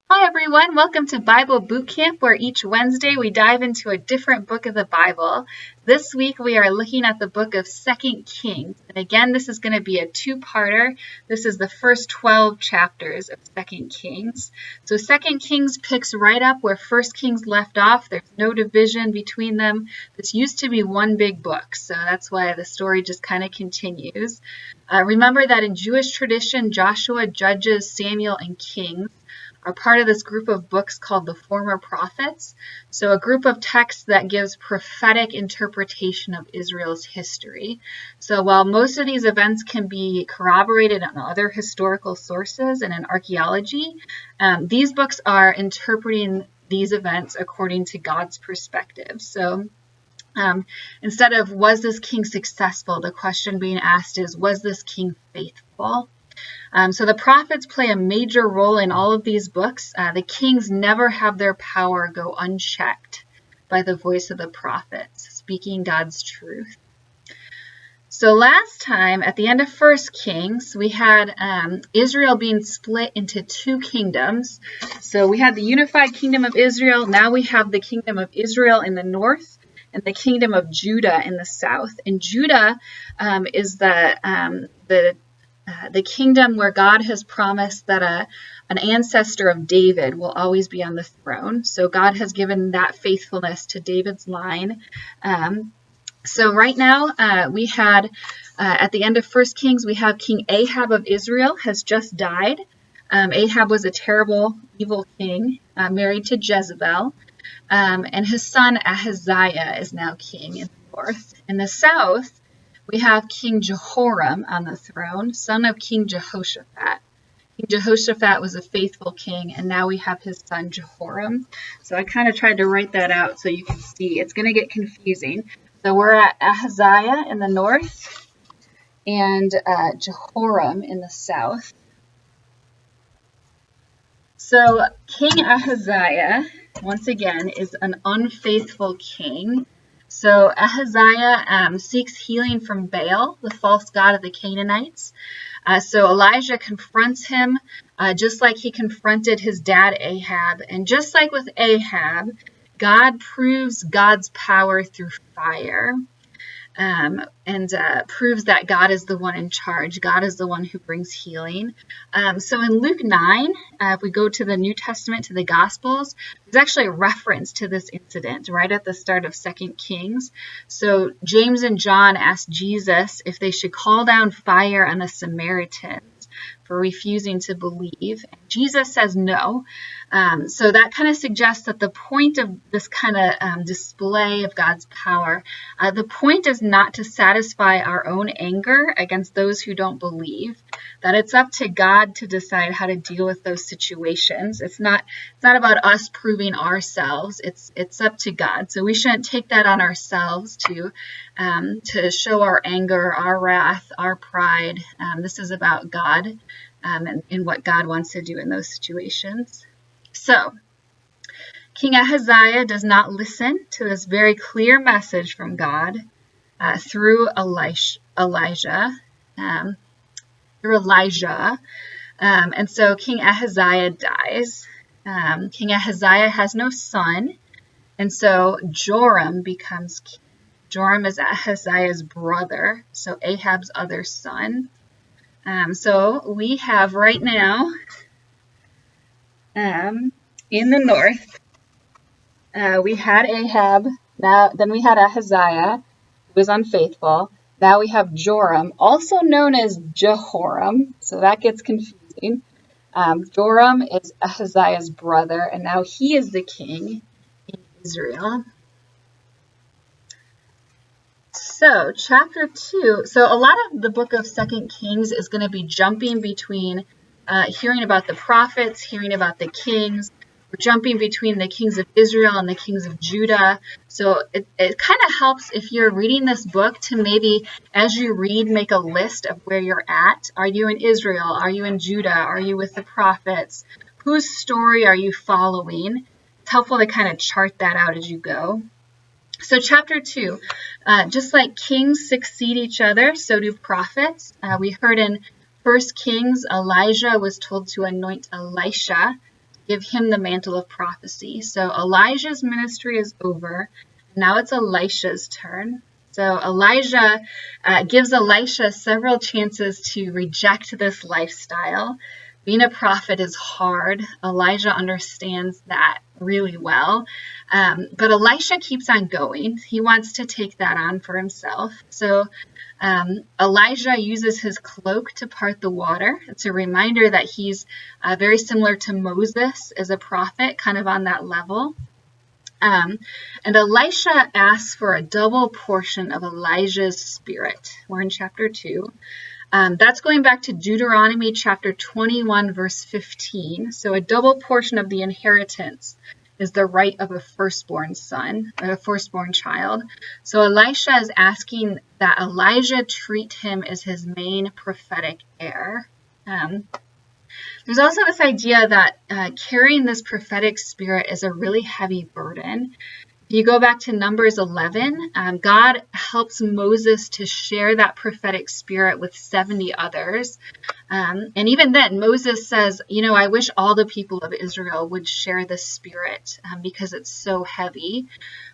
Hi everyone, welcome to Bible Bootcamp, where each Wednesday we dive into a different book of the Bible. This week we are looking at the book of 2 Kings. And again, this is going to be a two-parter. This is the first 12 chapters of 2 Kings. So 2 Kings picks right up where 1 Kings left off. There's no division between them. This used to be one big book, so that's why the story just kind of continues. Remember that in Jewish tradition, Joshua, Judges, Samuel, and Kings are part of this group of books called the Former Prophets. So a group of texts that gives prophetic interpretation of Israel's history. So while most of these events can be corroborated in other historical sources and in archaeology, these books are interpreting these events according to God's perspective. So instead of was this king successful, the question being asked is, was this king faithful? So the prophets play a major role in all of these books. The kings never have their power go unchecked by the voice of the prophets, speaking God's truth. So last time, at the end of 1 Kings, we had Israel being split into two kingdoms. So we had the unified kingdom of Israel. Now we have the kingdom of Israel in the north and the kingdom of Judah in the south. And Judah is the kingdom where God has promised that an ancestor of David will always be on the throne. So God has given that faithfulness to David's line. So right now we had, at the end of 1 Kings, we have King Ahab of Israel has just died. Ahab was a terrible, evil king married to Jezebel. And his son Ahaziah is now king in the north. In the south, we have King Jehoram on the throne, son of King Jehoshaphat. King Jehoshaphat was a faithful king, and now we have his son Jehoram. So I kind of tried to write that out so you can see. It's going to get confusing. So we're at Ahaziah in the north and Jehoram in the south. So King Ahaziah, once again, is an unfaithful king. So Ahaziah seeks healing from Baal, the false god of the Canaanites. So Elijah confronts him just like he confronted his dad Ahab. And just like with Ahab, God proves God's power through fire and proves that God is the one in charge. God is the one who brings healing. So in Luke 9, if we go to the New Testament, to the Gospels, there's actually a reference to this incident right at the start of 2 Kings. So James and John asked Jesus if they should call down fire on the Samaritans for refusing to believe. And Jesus says no. So that kind of suggests that the point of this kind of display of God's power, the point is not to satisfy our own anger against those who don't believe, that it's up to God to decide how to deal with those situations. It's not about us proving ourselves. It's up to God. So we shouldn't take that on ourselves to show our anger, our wrath, our pride. This is about God and what God wants to do in those situations. So, King Ahaziah does not listen to this very clear message from God through Elijah. And so King Ahaziah dies. King Ahaziah has no son, and so Joram becomes king. Joram is Ahaziah's brother, so Ahab's other son. So we have right now, in the north, we had Ahab. Then we had Ahaziah, who was unfaithful. Now we have Joram, also known as Jehoram. So that gets confusing. Joram is Ahaziah's brother, and now he is the king in Israel. So chapter 2, so a lot of the book of 2 Kings is going to be jumping between hearing about the prophets, hearing about the kings. We're jumping between the kings of Israel and the kings of Judah. So it kind of helps if you're reading this book to maybe, as you read, make a list of where you're at. Are you in Israel? Are you in Judah? Are you with the prophets? Whose story are you following? It's helpful to kind of chart that out as you go. So chapter 2, just like kings succeed each other, so do prophets. We heard in 1 Kings, Elijah was told to anoint Elisha give him the mantle of prophecy. So Elijah's ministry is over. Now it's Elisha's turn. So Elijah gives Elisha several chances to reject this lifestyle. Being a prophet is hard. Elijah understands that really well. But Elisha keeps on going. He wants to take that on for himself. So Elijah uses his cloak to part the water. It's a reminder that he's very similar to Moses as a prophet, kind of on that level. And Elisha asks for a double portion of Elijah's spirit. We're in chapter 2. That's going back to Deuteronomy chapter 21, verse 15. So a double portion of the inheritance is the right of a firstborn son, or a firstborn child. So Elisha is asking that Elijah treat him as his main prophetic heir. There's also this idea that carrying this prophetic spirit is a really heavy burden. If you go back to Numbers 11, God helps Moses to share that prophetic spirit with 70 others. And even then, Moses says, I wish all the people of Israel would share this spirit because it's so heavy.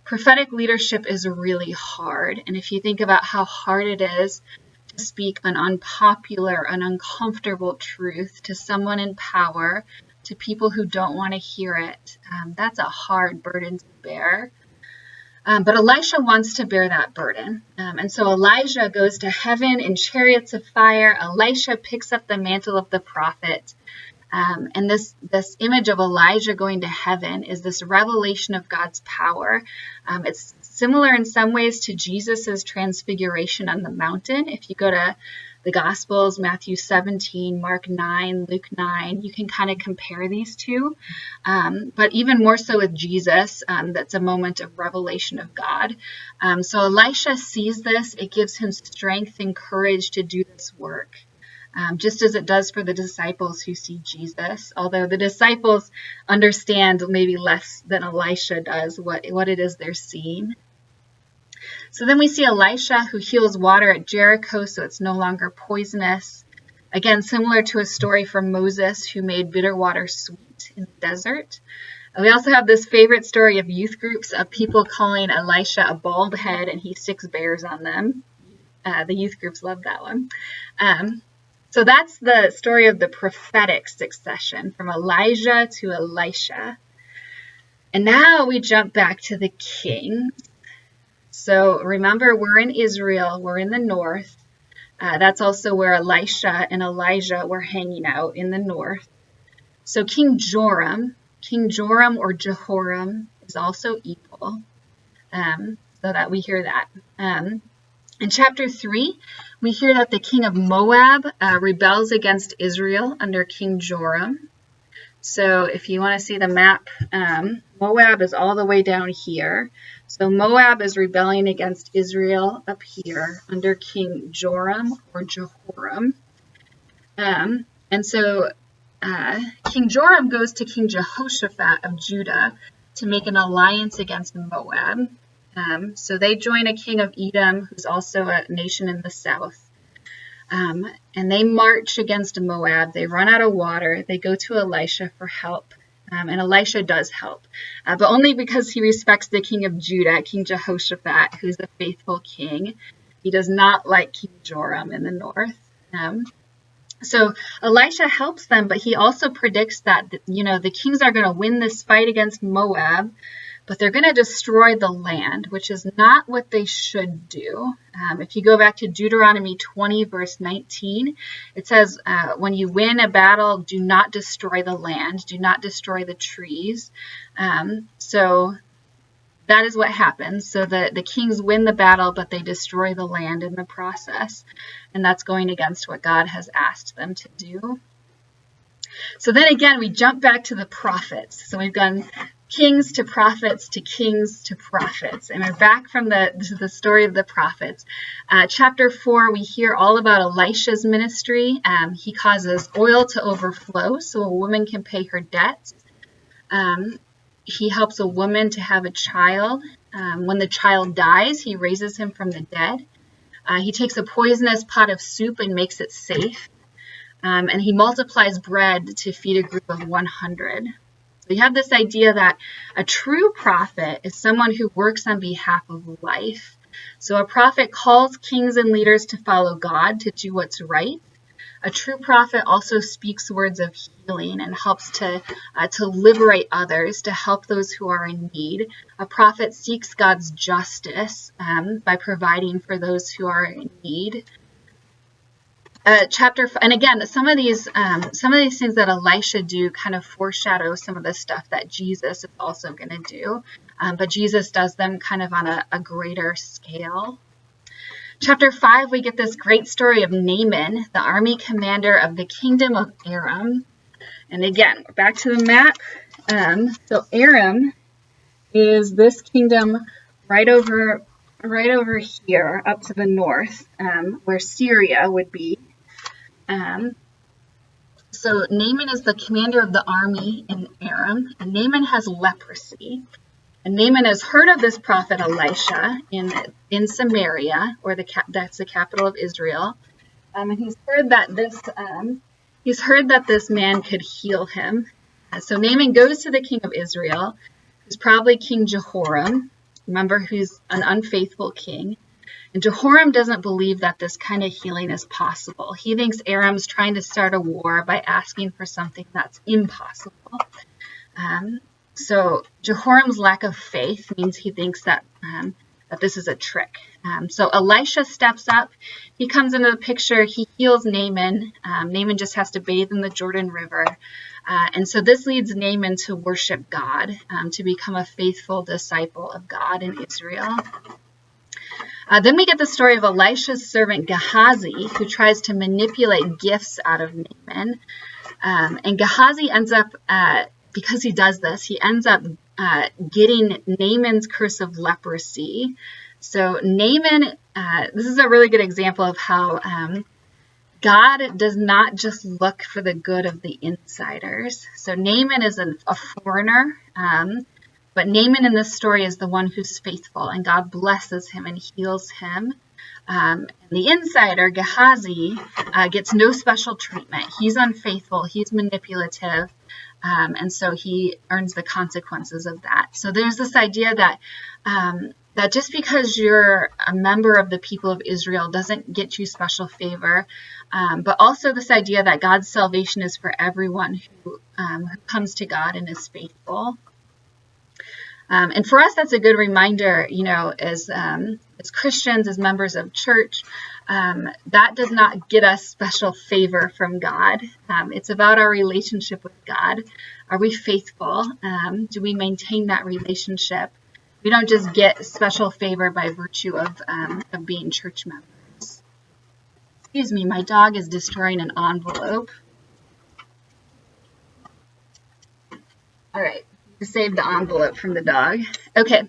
Prophetic leadership is really hard. And if you think about how hard it is to speak an unpopular, an uncomfortable truth to someone in power, to people who don't want to hear it, that's a hard burden to bear. But Elisha wants to bear that burden. And so Elijah goes to heaven in chariots of fire. Elisha picks up the mantle of the prophet. And this image of Elijah going to heaven is this revelation of God's power. It's similar in some ways to Jesus's transfiguration on the mountain. If you go to the Gospels, Matthew 17, Mark 9, Luke 9, you can kind of compare these two. But even more so with Jesus, that's a moment of revelation of God. So Elisha sees this. It gives him strength and courage to do this work, just as it does for the disciples who see Jesus, although the disciples understand maybe less than Elisha does what it is they're seeing. So then we see Elisha who heals water at Jericho so it's no longer poisonous. Again, similar to a story from Moses who made bitter water sweet in the desert. We also have this favorite story of youth groups of people calling Elisha a bald head and he sticks bears on them. The youth groups love that one. So that's the story of the prophetic succession from Elijah to Elisha. And now we jump back to the king. So remember, we're in Israel, we're in the north. That's also where Elisha and Elijah were hanging out, in the north. So King Joram or Jehoram is also evil, so that we hear that. In chapter 3, we hear that the king of Moab rebels against Israel under King Joram. So if you want to see the map, Moab is all the way down here. So Moab is rebelling against Israel up here under King Joram or Jehoram. And so King Joram goes to King Jehoshaphat of Judah to make an alliance against Moab. So they join a king of Edom, who's also a nation in the south. And they march against Moab. They run out of water. They go to Elisha for help. And Elisha does help, but only because he respects the king of Judah, King Jehoshaphat, who's a faithful king. He does not like King Joram in the north. So Elisha helps them, but he also predicts that, the kings are going to win this fight against Moab, but they're going to destroy the land, which is not what they should do. If you go back to Deuteronomy 20, verse 19, it says, when you win a battle, do not destroy the land, do not destroy the trees. So that is what happens. So the kings win the battle, but they destroy the land in the process. And that's going against what God has asked them to do. So then again, we jump back to the prophets. So we've gone kings to prophets to kings to prophets. And we're back from the story of the prophets. Chapter 4, we hear all about Elisha's ministry. He causes oil to overflow so a woman can pay her debts. He helps a woman to have a child. When the child dies, he raises him from the dead. He takes a poisonous pot of soup and makes it safe. And he multiplies bread to feed a group of 100. So you have this idea that a true prophet is someone who works on behalf of life. So a prophet calls kings and leaders to follow God, to do what's right. A true prophet also speaks words of healing and helps to liberate others, to help those who are in need. A prophet seeks God's justice by providing for those who are in need. And again, some of these things that Elisha do kind of foreshadow some of the stuff that Jesus is also going to do, but Jesus does them kind of on a greater scale. Chapter 5, we get this great story of Naaman, the army commander of the kingdom of Aram. And again, back to the map. So Aram is this kingdom right over here, up to the north, where Syria would be. So Naaman is the commander of the army in Aram, and Naaman has leprosy. And Naaman has heard of this prophet Elisha in Samaria, or that's the capital of Israel, and he's heard that this man could heal him. So Naaman goes to the king of Israel, who's probably King Jehoram. Remember, who's an unfaithful king. And Jehoram doesn't believe that this kind of healing is possible. He thinks Aram's trying to start a war by asking for something that's impossible. So Jehoram's lack of faith means he thinks that this is a trick. So Elisha steps up. He comes into the picture. He heals Naaman. Naaman just has to bathe in the Jordan River. And so this leads Naaman to worship God, to become a faithful disciple of God in Israel. Then we get the story of Elisha's servant Gehazi, who tries to manipulate gifts out of Naaman. And Gehazi ends up, because he does this, he ends up getting Naaman's curse of leprosy. So Naaman, this is a really good example of how God does not just look for the good of the insiders. So Naaman is a foreigner, but Naaman in this story is the one who's faithful, and God blesses him and heals him. And the insider, Gehazi, gets no special treatment. He's unfaithful, he's manipulative, and so he earns the consequences of that. So there's this idea that that just because you're a member of the people of Israel doesn't get you special favor, but also this idea that God's salvation is for everyone who comes to God and is faithful. And for us, that's a good reminder, as Christians, as members of church, that does not get us special favor from God. It's about our relationship with God. Are we faithful? Do we maintain that relationship? We don't just get special favor by virtue of being church members. Excuse me, my dog is destroying an envelope. All right. To save the envelope from the dog. Okay,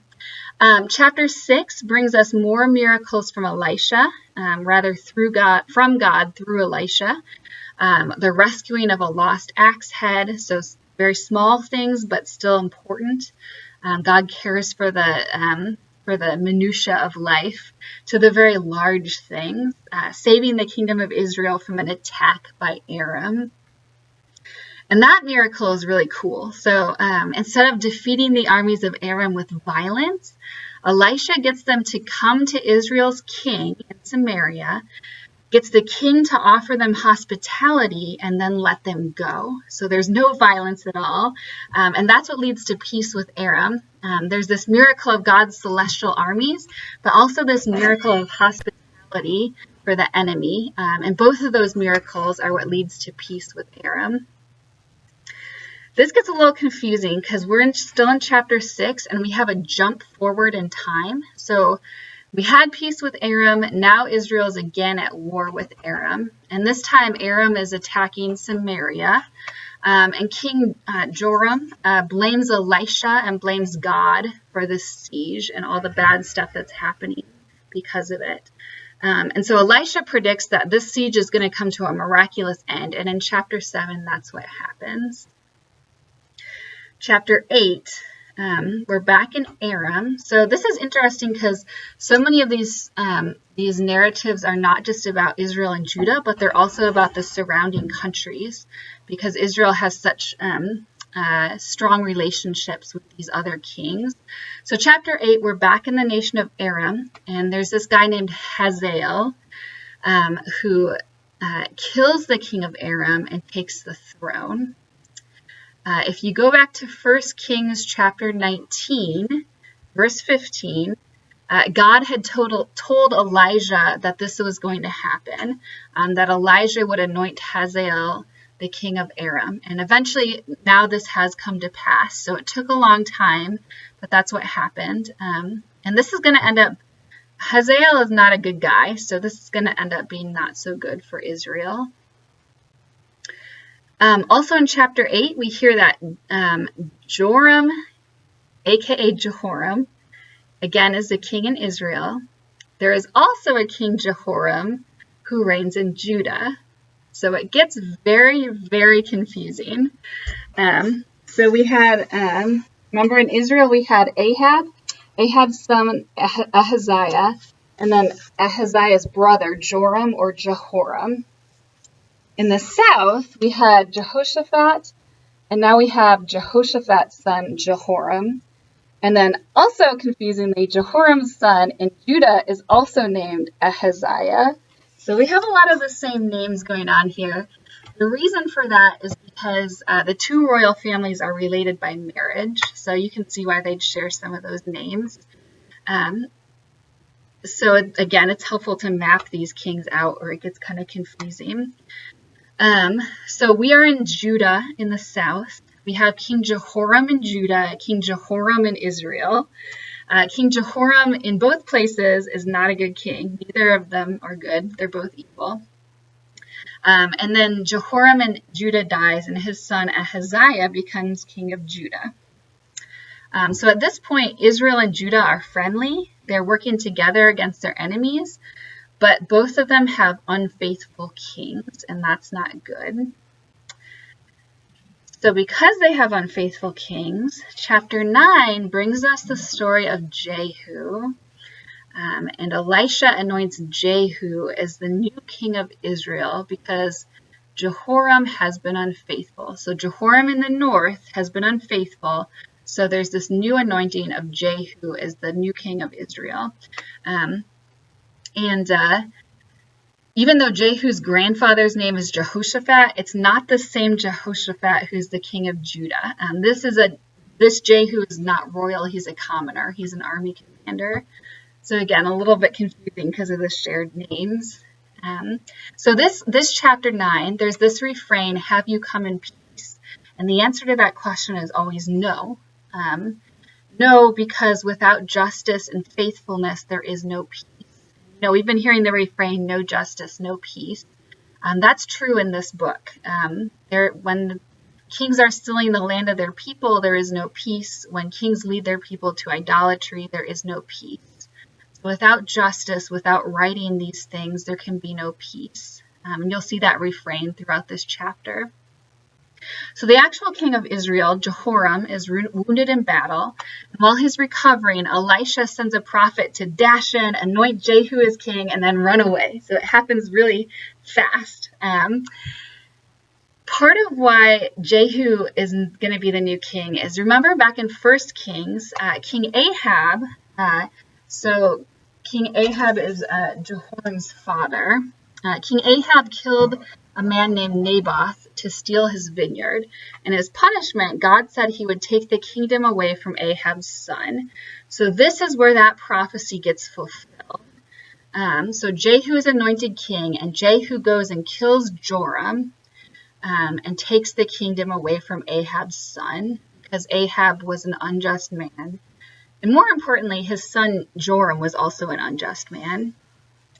chapter 6 brings us more miracles from Elisha, from God through Elisha. The rescuing of a lost axe head, so very small things, but still important. God cares for the minutia of life, to the very large things, saving the kingdom of Israel from an attack by Aram. And that miracle is really cool. So instead of defeating the armies of Aram with violence, Elisha gets them to come to Israel's king in Samaria, gets the king to offer them hospitality, and then let them go. So there's no violence at all. And that's what leads to peace with Aram. There's this miracle of God's celestial armies, but also this miracle of hospitality for the enemy. And both of those miracles are what leads to peace with Aram. This gets a little confusing because we're still in chapter 6 and we have a jump forward in time. So we had peace with Aram. Now Israel is again at war with Aram. And this time Aram is attacking Samaria. And King Joram blames Elisha and blames God for this siege and all the bad stuff that's happening because of it. And so Elisha predicts that this siege is going to come to a miraculous end. And in chapter 7, that's what happens. Chapter 8, we're back in Aram. So this is interesting because so many of these narratives are not just about Israel and Judah, but they're also about the surrounding countries, because Israel has such strong relationships with these other kings. So chapter 8, we're back in the nation of Aram, and there's this guy named Hazael who kills the king of Aram and takes the throne. If you go back to 1 Kings chapter 19, verse 15, God had told Elijah that this was going to happen, that Elijah would anoint Hazael the king of Aram. And eventually, now this has come to pass. So it took a long time, but that's what happened. And this is going to end up, Hazael is not a good guy, so this is going to end up being not so good for Israel. Also in chapter 8, we hear that Joram, aka Jehoram, again is the king in Israel. There is also a king Jehoram who reigns in Judah. So it gets very, very confusing. So we had, remember in Israel we had Ahab's son Ahaziah, and then Ahaziah's brother Joram or Jehoram. In the south we had Jehoshaphat, and now we have Jehoshaphat's son Jehoram. And then also confusingly, Jehoram's son in Judah is also named Ahaziah. So we have a lot of the same names going on here. The reason for that is because the two royal families are related by marriage. So you can see why they'd share some of those names. So again, it's helpful to map these kings out or it gets kind of confusing. So we are in Judah in the south. We have King Jehoram in Judah, King Jehoram in Israel. King Jehoram in both places is not a good king. Neither of them are good. They're both evil. And then Jehoram in Judah dies, and his son Ahaziah becomes king of Judah. So at this point, Israel and Judah are friendly. They're working together against their enemies, but both of them have unfaithful kings, and that's not good. So because they have unfaithful kings, chapter 9 brings us the story of Jehu. And Elisha anoints Jehu as the new king of Israel because Jehoram has been unfaithful. So Jehoram in the north has been unfaithful. So there's this new anointing of Jehu as the new king of Israel. Even though Jehu's grandfather's name is Jehoshaphat, it's not the same Jehoshaphat who's the king of Judah. This Jehu is not royal, he's a commoner. He's an army commander. So again, a little bit confusing because of the shared names. So this chapter 9, there's this refrain, have you come in peace? And the answer to that question is always no. No, because without justice and faithfulness, there is no peace. You know, we've been hearing the refrain, no justice, no peace. That's true in this book. When the kings are stealing the land of their people, there is no peace. When kings lead their people to idolatry, there is no peace. So without justice, without righting these things, there can be no peace. And you'll see that refrain throughout this chapter. So the actual king of Israel, Jehoram, is wounded in battle. And while he's recovering, Elisha sends a prophet to dash in, anoint Jehu as king, and then run away. So it happens really fast. Part of why Jehu is going to be the new king is, remember back in 1 Kings, King Ahab, so King Ahab is Jehoram's father. King Ahab killed a man named Naboth to steal his vineyard. And as punishment, God said he would take the kingdom away from Ahab's son. So this is where that prophecy gets fulfilled. So Jehu is anointed king, and Jehu goes and kills Joram and takes the kingdom away from Ahab's son because Ahab was an unjust man. And more importantly, his son Joram was also an unjust man.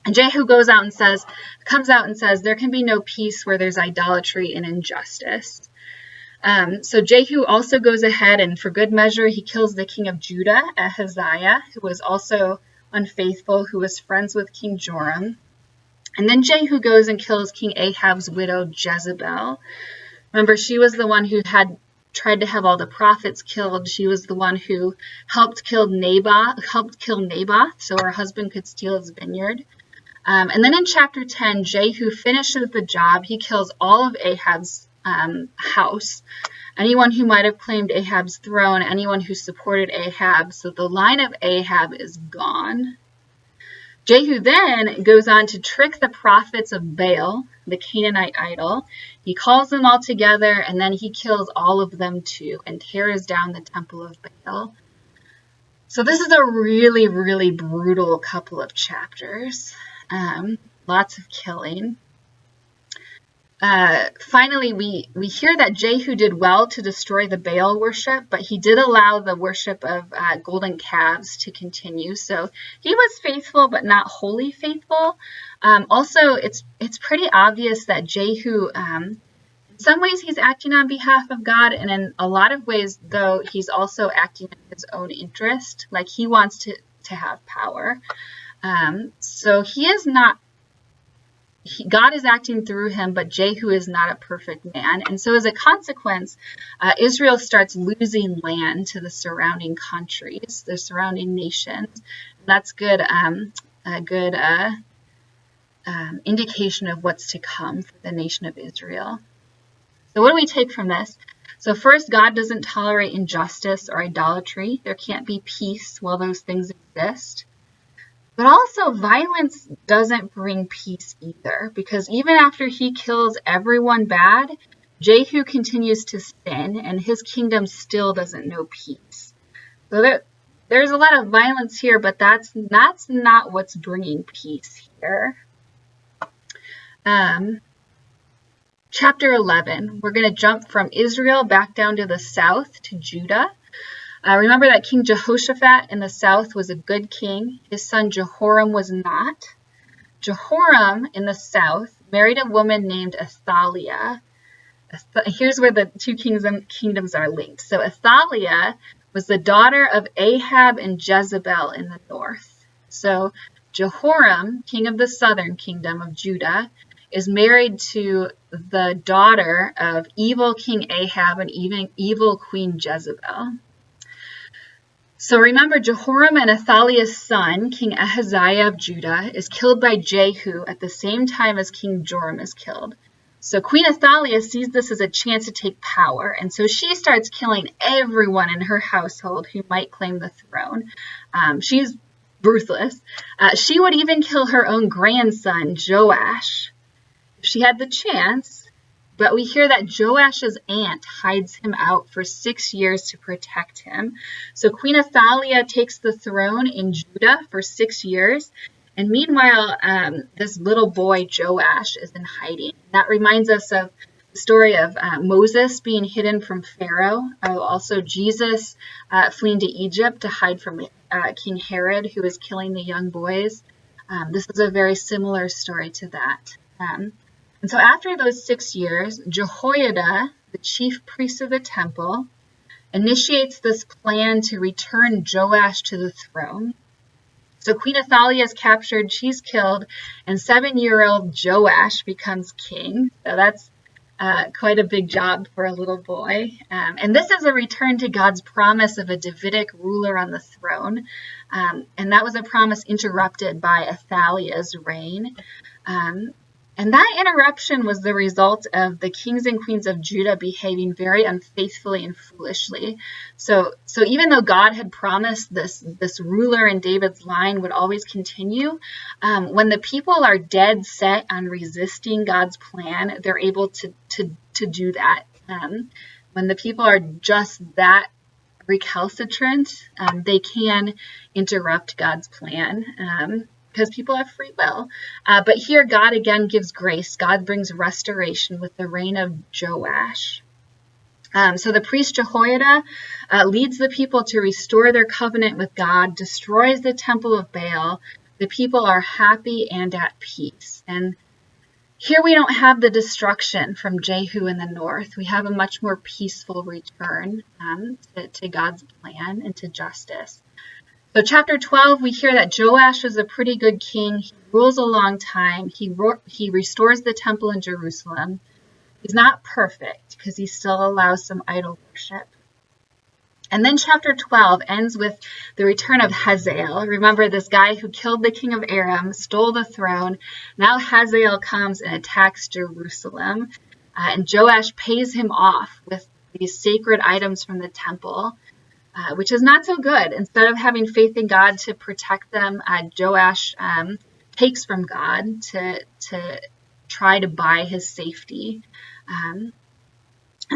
And Jehu comes out and says, there can be no peace where there's idolatry and injustice. So Jehu also goes ahead and for good measure, he kills the king of Judah, Ahaziah, who was also unfaithful, who was friends with King Joram. And then Jehu goes and kills King Ahab's widow, Jezebel. Remember, she was the one who had tried to have all the prophets killed. She was the one who helped kill Naboth, so her husband could steal his vineyard. And then in chapter 10, Jehu finishes the job. He kills all of Ahab's house. anyone who might have claimed Ahab's throne, anyone who supported Ahab. So the line of Ahab is gone. Jehu then goes on to trick the prophets of Baal, the Canaanite idol. He calls them all together, and then he kills all of them too and tears down the temple of Baal. So this is a really, really brutal couple of chapters. Lots of killing. Finally, we hear that Jehu did well to destroy the Baal worship, but he did allow the worship of golden calves to continue. So he was faithful, but not wholly faithful. Also, it's pretty obvious that Jehu, in some ways, he's acting on behalf of God, and in a lot of ways, though, he's also acting in his own interest. Like, he wants to have power. So he is not. God is acting through him, but Jehu is not a perfect man. And so as a consequence, Israel starts losing land to the surrounding countries, the surrounding nations. That's good, a good indication of what's to come for the nation of Israel. So what do we take from this? So first, God doesn't tolerate injustice or idolatry. There can't be peace while those things exist. But also, violence doesn't bring peace either, because even after he kills everyone bad, Jehu continues to sin, and his kingdom still doesn't know peace. So there's a lot of violence here, but that's not what's bringing peace here. Chapter 11, we're going to jump from Israel back down to the south to Judah. Remember that King Jehoshaphat in the south was a good king. His son Jehoram was not. Jehoram in the south married a woman named Athaliah. Here's where the two kingdoms are linked. So Athaliah was the daughter of Ahab and Jezebel in the north. So Jehoram, king of the southern kingdom of Judah, is married to the daughter of evil King Ahab and even evil Queen Jezebel. So remember, Jehoram and Athaliah's son, King Ahaziah of Judah, is killed by Jehu at the same time as King Joram is killed. So Queen Athaliah sees this as a chance to take power, and so she starts killing everyone in her household who might claim the throne. She's ruthless. She would even kill her own grandson, Joash, if she had the chance. But we hear that Joash's aunt hides him out for 6 years to protect him. So Queen Athaliah takes the throne in Judah for 6 years. And meanwhile, this little boy, Joash, is in hiding. That reminds us of the story of Moses being hidden from Pharaoh. Also, Jesus fleeing to Egypt to hide from King Herod, who was killing the young boys. This is a very similar story to that. And so after those 6 years, Jehoiada, the chief priest of the temple, initiates this plan to return Joash to the throne. So Queen Athaliah is captured, she's killed, and 7-year-old Joash becomes king. So that's quite a big job for a little boy. And this is a return to God's promise of a Davidic ruler on the throne. And that was a promise interrupted by Athaliah's reign. And that interruption was the result of the kings and queens of Judah behaving very unfaithfully and foolishly. So even though God had promised this ruler in David's line would always continue, when the people are dead set on resisting God's plan, they're able to do that. When the people are just that recalcitrant, they can interrupt God's plan. Because people have free will. But here God again gives grace. God brings restoration with the reign of Joash. So the priest Jehoiada leads the people to restore their covenant with God, destroys the temple of Baal. The people are happy and at peace. And here we don't have the destruction from Jehu in the north. We have a much more peaceful return to God's plan and to justice. So chapter 12, we hear that Joash was a pretty good king. He rules a long time. He restores the temple in Jerusalem. He's not perfect because he still allows some idol worship. And then chapter 12 ends with the return of Hazael. Remember this guy who killed the king of Aram, stole the throne. Now Hazael comes and attacks Jerusalem. And Joash pays him off with these sacred items from the temple, which is not so good. Instead of having faith in God to protect them, Joash takes from God to try to buy his safety. And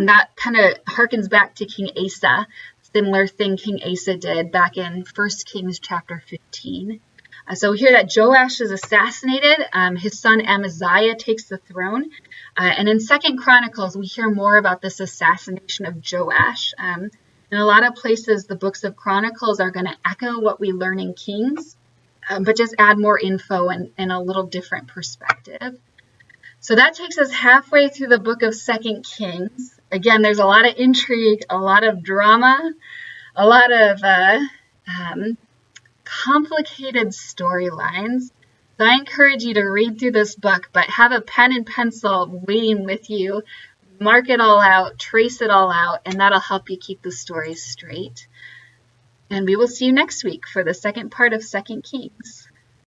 that kind of harkens back to King Asa, similar thing King Asa did back in 1 Kings chapter 15. So we hear that Joash is assassinated. His son Amaziah takes the throne. And in 2 Chronicles, we hear more about this assassination of Joash. In a lot of places, the books of Chronicles are going to echo what we learn in Kings, but just add more info and a little different perspective. So that takes us halfway through the book of 2 Kings. Again, there's a lot of intrigue, a lot of drama, a lot of complicated storylines. So I encourage you to read through this book, but have a pen and pencil waiting with you. Mark it all out, trace it all out, and that'll help you keep the story straight. And we will see you next week for the second part of 2 Kings.